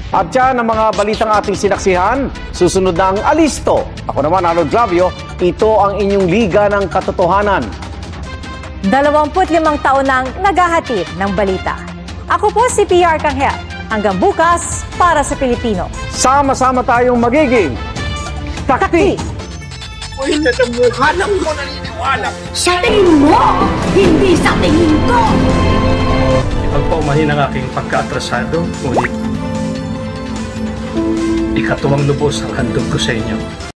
At yan ang mga balitang ating sinaksihan. Susunod na ang Alisto. Ako naman, Arnold Gravio. Ito ang inyong Liga ng Katotohanan. 25 taon nang naghahatid ng balita. Ako po si PR Kanghel. Hanggang bukas para sa Pilipino. Sama-sama tayong magiging takti! Uy, hanap mo naniniwala. Sa tingin mo, hindi sa tingin ko! Ipagpaumahin ang aking pagkaatrasado, ngunit ikatuwang lubos ang handog ko sa inyo.